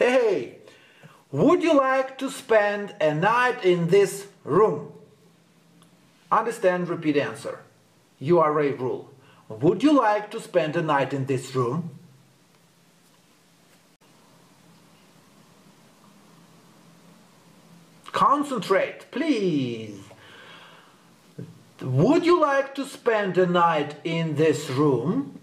Hey, would you like to spend a night in this room? Understand, repeat, answer. URA rule. Would you like to spend a night in this room? Concentrate, please. Would you like to spend a night in this room?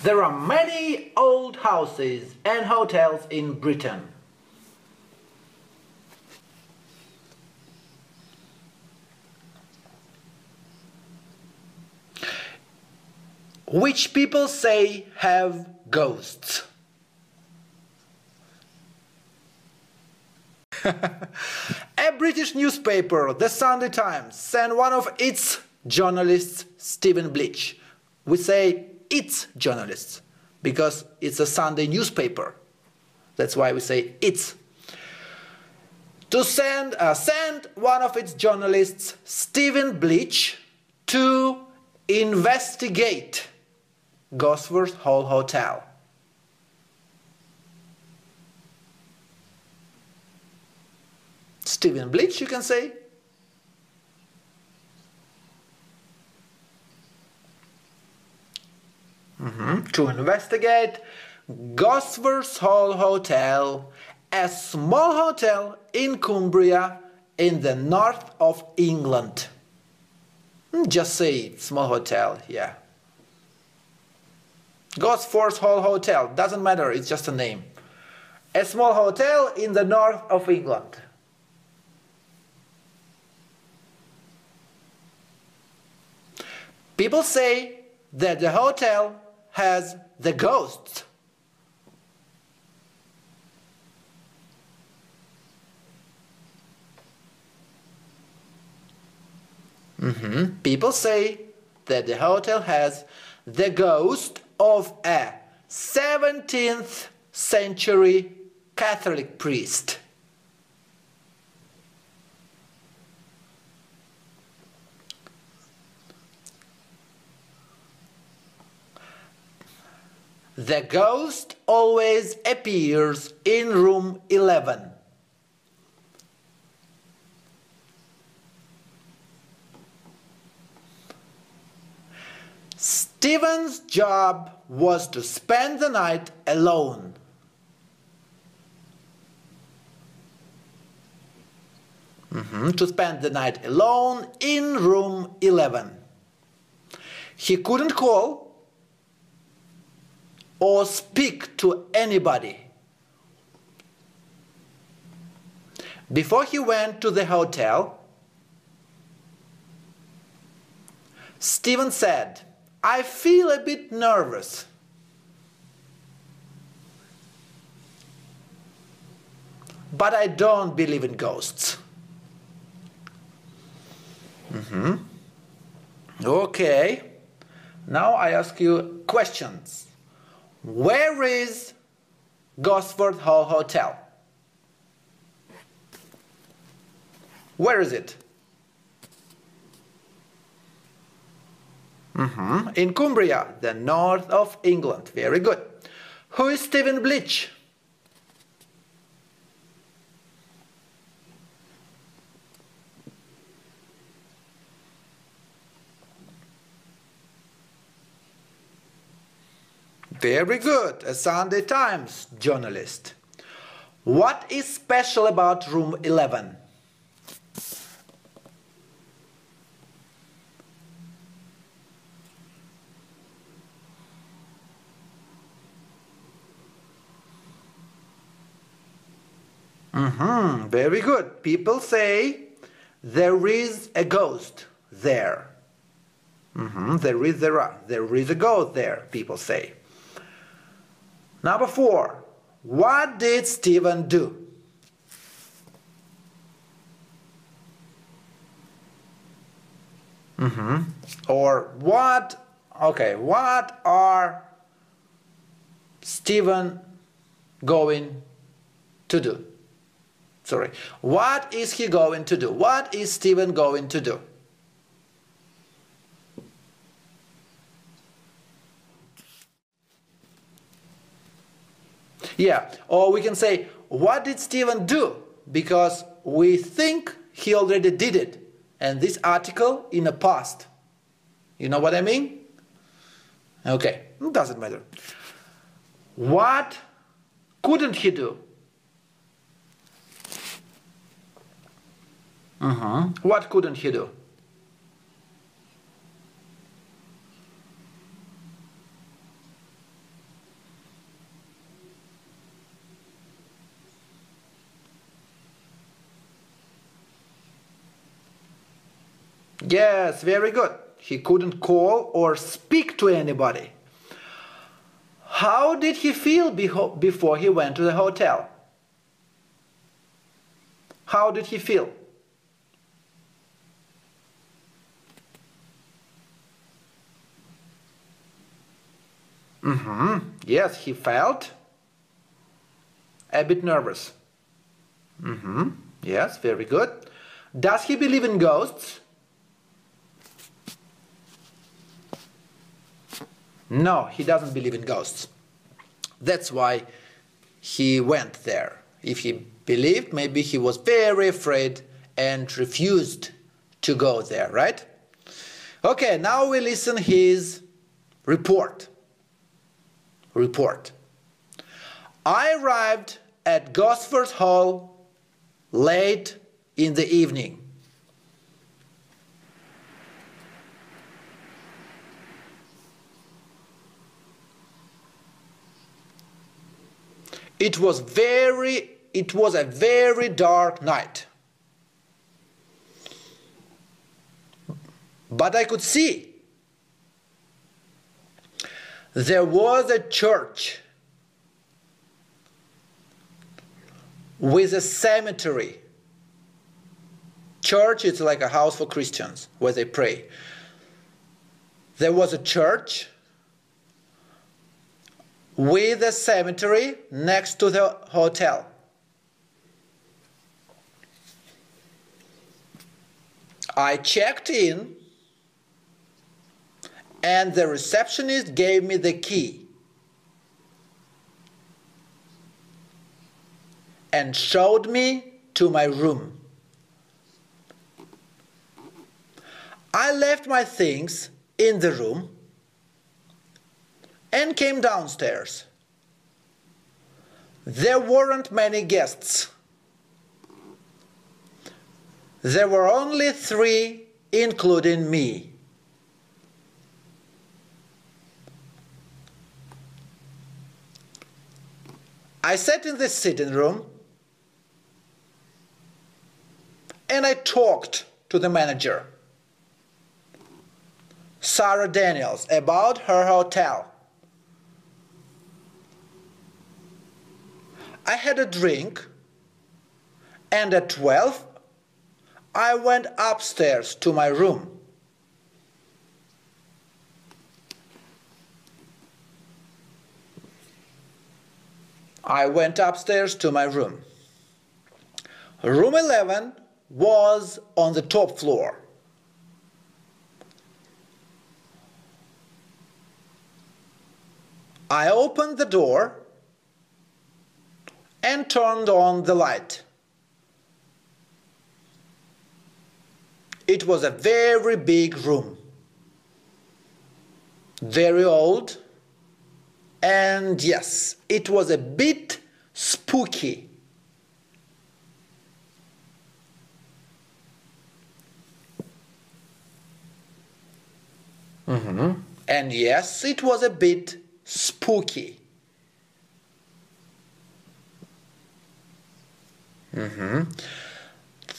There are many old houses and hotels in Britain. Which people say have ghosts? A British newspaper, the Sunday Times, sent one of its journalists, Stephen Bleach. We say its journalists because it's a Sunday newspaper. That's why we say its. To send one of its journalists, Stephen Bleach, to investigate Gosforth Hall Hotel. Stephen Bleach, you can say. To investigate Gosforth Hall Hotel, a small hotel in Cumbria in the north of England. Just say small hotel, yeah. Gosforth Hall Hotel, doesn't matter, it's just a name. A small hotel in the north of England. People say that the hotel has the ghosts. People say that the hotel has the ghost of a 17th century Catholic priest. The ghost always appears in room 11. Stephen's job was to spend the night alone. To spend the night alone in room 11. He couldn't call or speak to anybody. Before he went to the hotel, Stephen said, "I feel a bit nervous." But I don't believe in ghosts. Okay, now I ask you questions. Where is Gosforth Hall Hotel? Where is it? In Cumbria, the north of England. Very good. Who is Stephen Bleach? Very good. A Sunday Times journalist. What is special about room 11? Very good. People say there is a ghost there. There is a ghost there, people say. Number 4. What did Stephen do? Or what are Stephen going to do? Sorry. What is he going to do? What is Stephen going to do? Yeah, or we can say, what did Stephen do? Because we think he already did it. And this article in the past. You know what I mean? Okay, it doesn't matter. What couldn't he do? What couldn't he do? Yes, very good. He couldn't call or speak to anybody. How did he feel before he went to the hotel? How did he feel? Yes, he felt a bit nervous. Yes, very good. Does he believe in ghosts? No, he doesn't believe in ghosts. That's why he went there. If he believed, maybe he was very afraid and refused to go there, right? Okay, now we listen his report. I arrived at Gosford Hall late in the evening. It was a very dark night. But I could see there was a church with a cemetery. Church is like a house for Christians where they pray. There was a church with a cemetery next to the hotel. I checked in and the receptionist gave me the key and showed me to my room. I left my things in the room and came downstairs. There weren't many guests. There were only 3, including me. I sat in the sitting room and I talked to the manager, Sarah Daniels, about her hotel. I had a drink and at 12 I went upstairs to my room. Room 11 was on the top floor. I opened the door and turned on the light. It was a very big room, very old, and yes, it was a bit spooky. And yes, it was a bit spooky.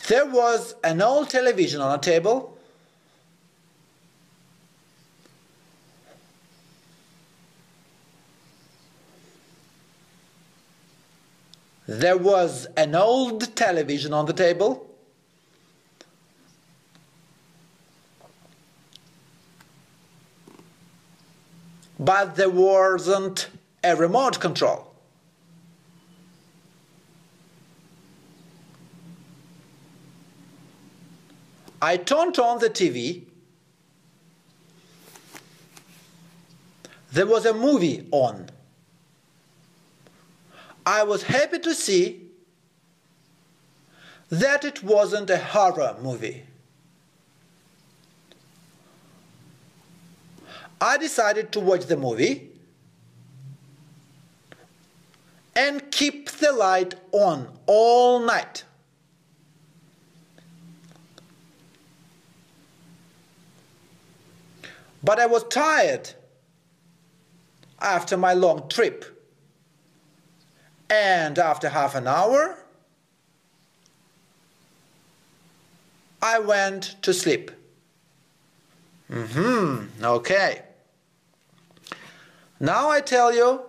There was an old television on a table. There was an old television on the table. But there wasn't a remote control. I turned on the TV. There was a movie on. I was happy to see that it wasn't a horror movie. I decided to watch the movie and keep the light on all night. But I was tired after my long trip, and after half an hour I went to sleep. Okay. Now I tell you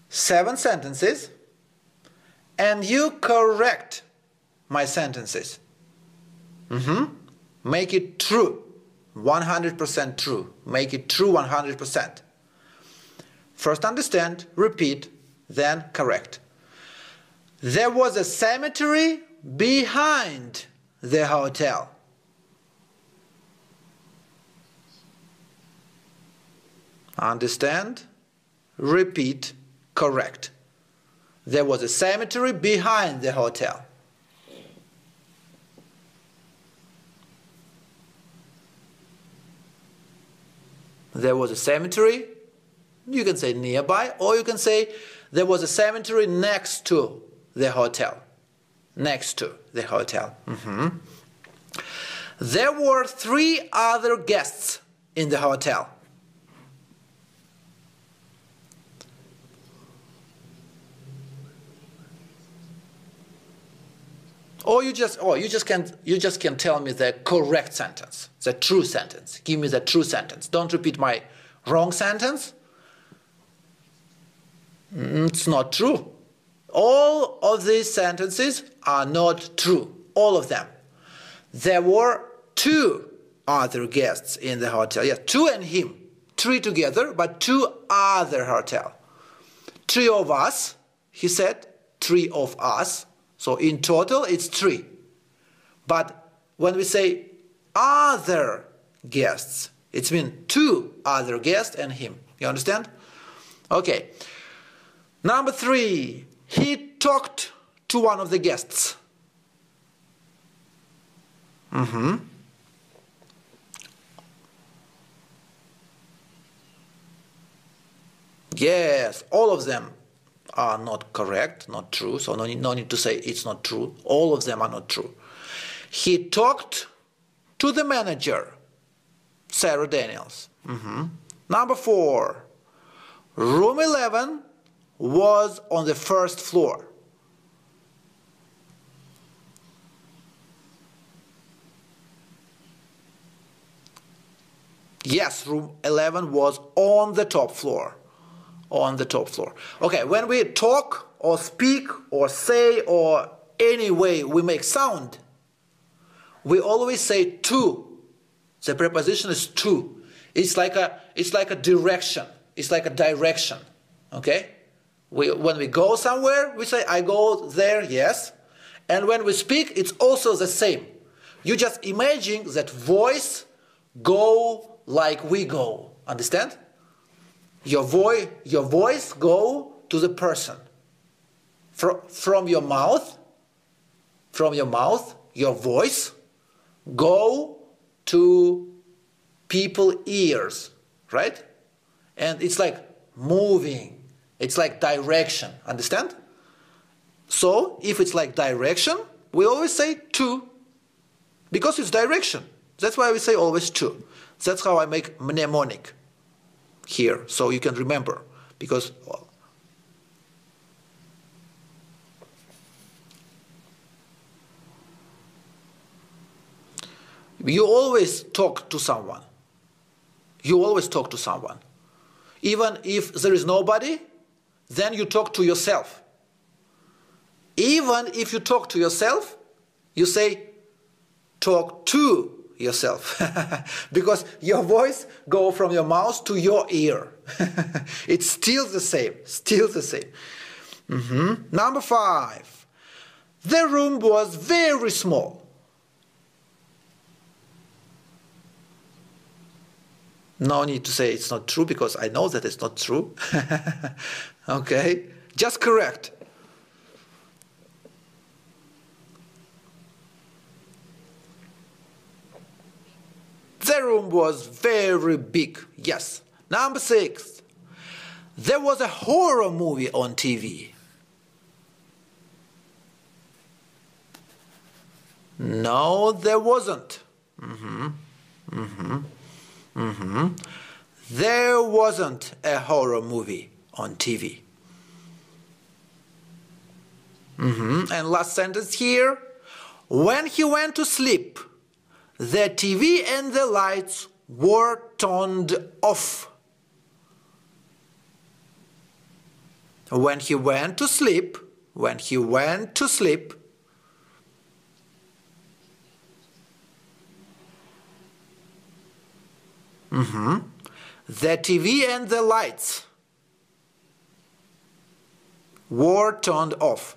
7 sentences and you correct my sentences. Make it true. 100% true. Make it true 100%. First understand, repeat, then correct. There was a cemetery behind the hotel. Understand, repeat, correct. There was a cemetery behind the hotel. There was a cemetery, you can say nearby, or you can say there was a cemetery next to the hotel. Next to the hotel. There were 3 other guests in the hotel. Or you just can tell me the correct sentence, the true sentence. Give me the true sentence. Don't repeat my wrong sentence. It's not true. All of these sentences are not true. All of them. There were 2 other guests in the hotel. Yes, 2 and him. 3 together, but 2 other hotel. 3 of us, he said. 3 of us. So in total it's 3. But when we say other guests, it means 2 other guests and him. You understand? Okay. Number 3. He talked to one of the guests. Yes, all of them are not correct, not true, so no need to say it's not true. All of them are not true. He talked to the manager, Sarah Daniels. Number 4, room 11 was on the 1st floor. Yes, room 11 was on the top floor. On the top floor. Okay, when we talk or speak or say or any way we make sound, we always say to. The preposition is to. It's like a direction. It's like a direction. Okay? When we go somewhere, we say I go there, yes. And when we speak, it's also the same. You just imagine that voice go like we go. Understand? Your voice go to the person. From your mouth, your voice go to people's ears, right? And it's like moving. It's like direction. Understand? So if it's like direction, we always say to, because it's direction. That's why we say always to. That's how I make mnemonic here, so you can remember, because you always talk to someone. You always talk to someone. Even if there is nobody, then you talk to yourself. Even if you talk to yourself, you say talk to yourself. Because your voice go from your mouth to your ear. It's still the same. Still the same. Number 5. The room was very small. No need to say it's not true, because I know that it's not true. Okay? Just correct. The room was very big. Yes. Number 6. There was a horror movie on TV. No, there wasn't. There wasn't a horror movie on TV. And last sentence here. When he went to sleep, the TV and the lights were turned off. When he went to sleep, the TV and the lights were turned off.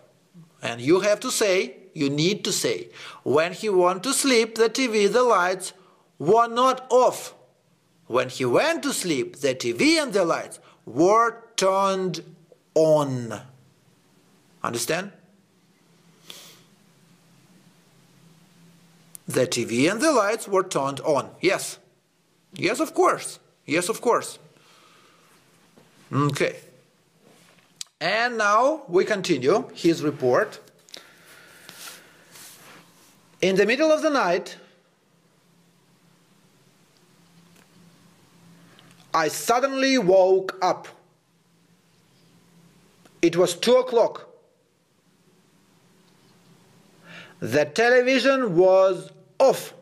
And you have to say, you need to say, when he went to sleep, the TV, the lights were not off. When he went to sleep, the TV and the lights were turned on. Understand? The TV and the lights were turned on. Yes. Yes, of course. Yes, of course. Okay. And now we continue his report. In the middle of the night, I suddenly woke up. It was 2 o'clock. The television was off.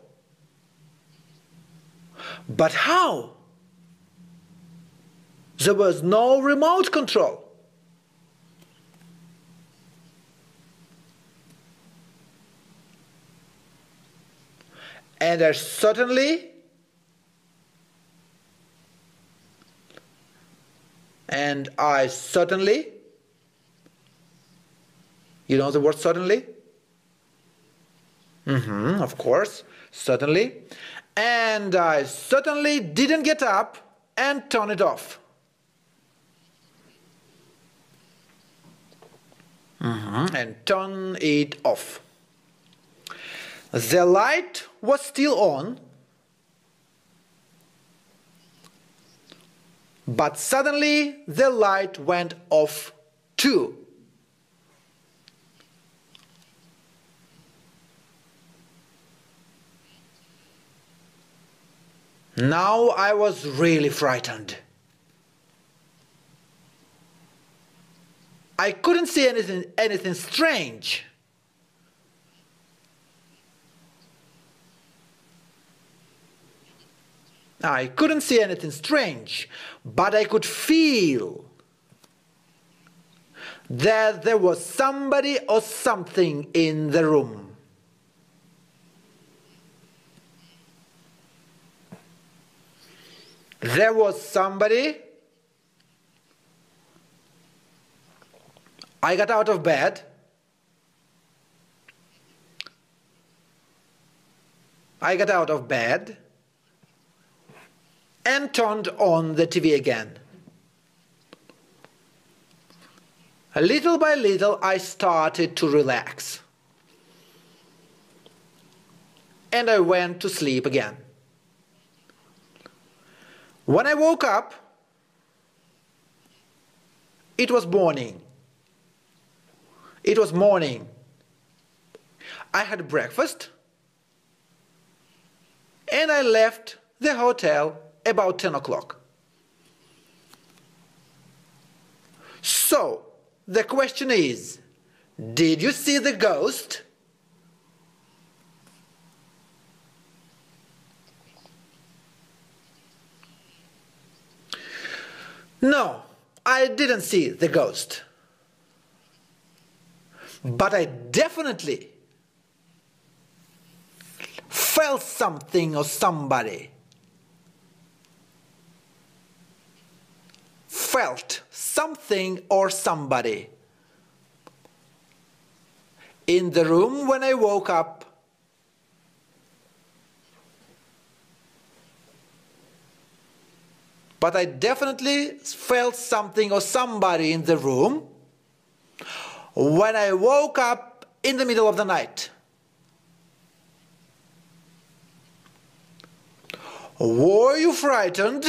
But how? There was no remote control. And I certainly you know the word certainly? Of course, certainly. And I certainly didn't get up and turn it off. And turn it off. The light was still on, but suddenly the light went off too. Now I was really frightened. I couldn't see anything strange. I couldn't see anything strange, but I could feel that there was somebody or something in the room. There was somebody. I got out of bed. And turned on the TV again. Little by little, I started to relax. And I went to sleep again. When I woke up, it was morning. I had breakfast and I left the hotel about 10 o'clock. So, the question is, did you see the ghost? No, I didn't see the ghost. But I definitely felt something or somebody. Felt something or somebody in the room when I woke up. But I definitely felt something or somebody in the room when I woke up in the middle of the night. Were you frightened?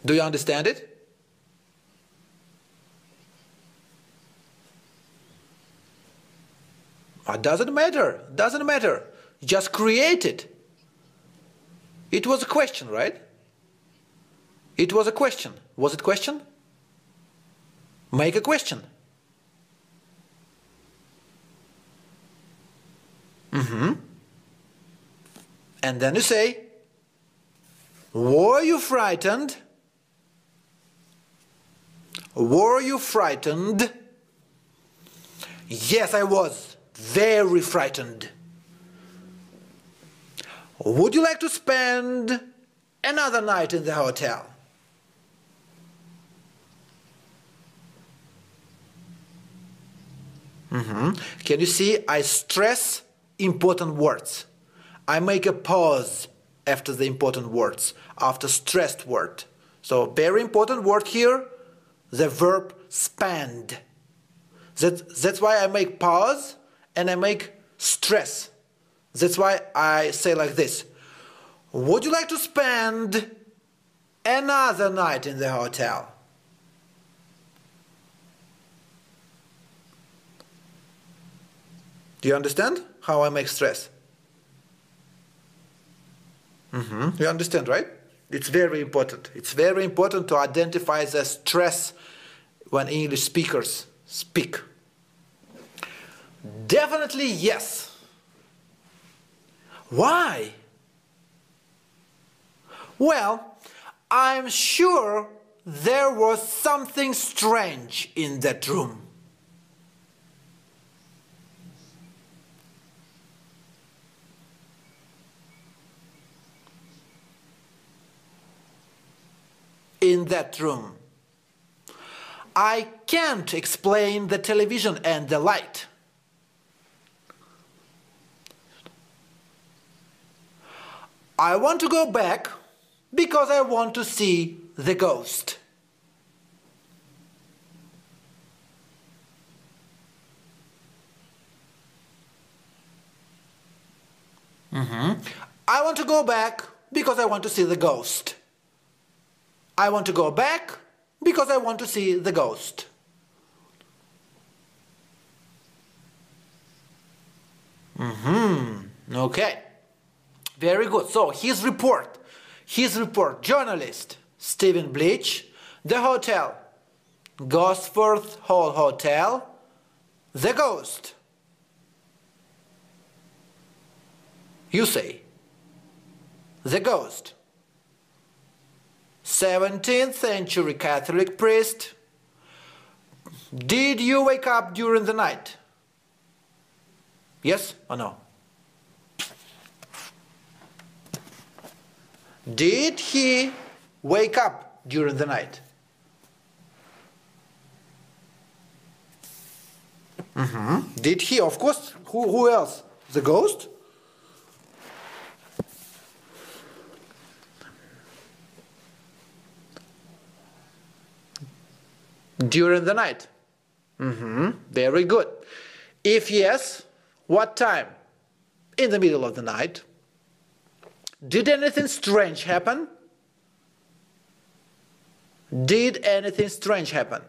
Do you understand it? It doesn't matter. Doesn't matter. Just create it. It was a question, right? It was a question. Was it a question? Make a question. And then you say, were you frightened? Were you frightened? Yes, I was. Very frightened. Would you like to spend another night in the hotel? Can you see? I stress important words. I make a pause after the important words, after stressed word. So very important word here, the verb spend. That's why I make pause and I make stress. That's why I say like this. Would you like to spend another night in the hotel? Do you understand how I make stress? You understand, right? It's very important. It's very important to identify the stress when English speakers speak. Definitely yes. Why? Well, I'm sure there was something strange in that room. In that room. I can't explain the television and the light. I want to go back because I want to see the ghost. I want to go back because I want to see the ghost. I want to go back because I want to see the ghost. Okay. Very good. So his report, journalist Stephen Bleach, the hotel, Gosforth Hall Hotel, the ghost. You say, the ghost. 17th century Catholic priest. Did you wake up during the night? Yes or no? Did he wake up during the night? Did he? Of course. Who else? The ghost? During the night. Very good. If yes, what time? In the middle of the night. Did anything strange happen? Did anything strange happen?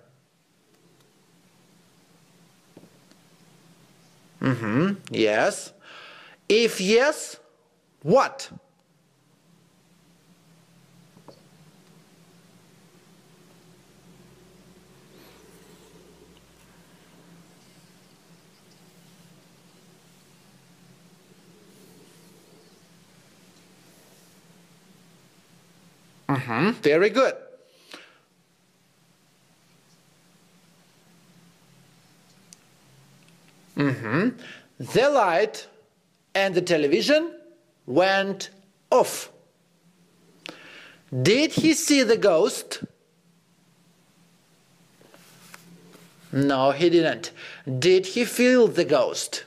Yes. If yes, what? Very good. The light and the television went off. Did he see the ghost? No, he didn't. Did he feel the ghost?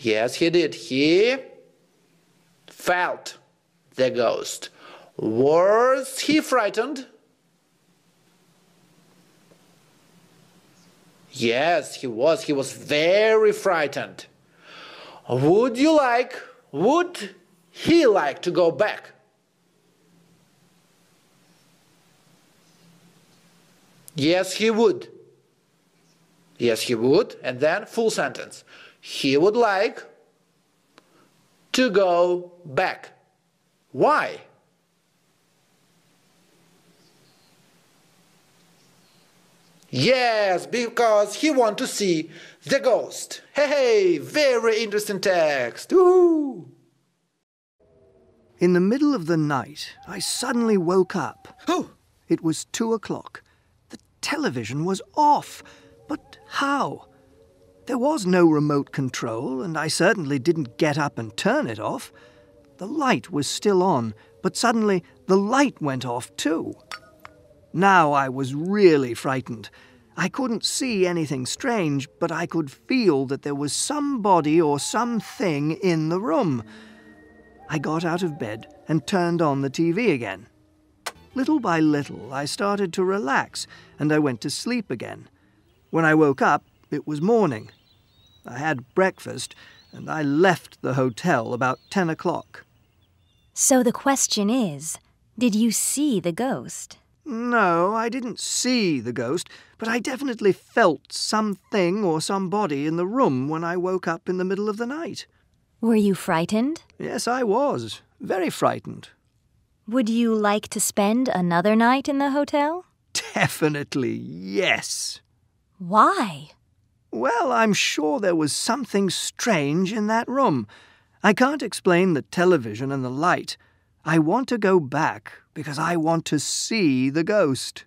Yes, he did. He felt the ghost. Was he frightened? Yes, he was. He was very frightened. Would he like to go back? Yes, he would. Yes, he would. And then full sentence. He would like to go back. Why? Yes, because he wants to see the ghost. Hey, very interesting text. Woohoo! In the middle of the night, I suddenly woke up. Oh! It was 2 o'clock. The television was off. But how? There was no remote control, and I certainly didn't get up and turn it off. The light was still on, but suddenly the light went off too. Now I was really frightened. I couldn't see anything strange, but I could feel that there was somebody or something in the room. I got out of bed and turned on the TV again. Little by little, I started to relax, and I went to sleep again. When I woke up, it was morning. I had breakfast, and I left the hotel about 10 o'clock. So the question is, did you see the ghost? No, I didn't see the ghost, but I definitely felt something or somebody in the room when I woke up in the middle of the night. Were you frightened? Yes, I was. Very frightened. Would you like to spend another night in the hotel? Definitely, yes. Why? Well, I'm sure there was something strange in that room. I can't explain the television and the light. I want to go back because I want to see the ghost.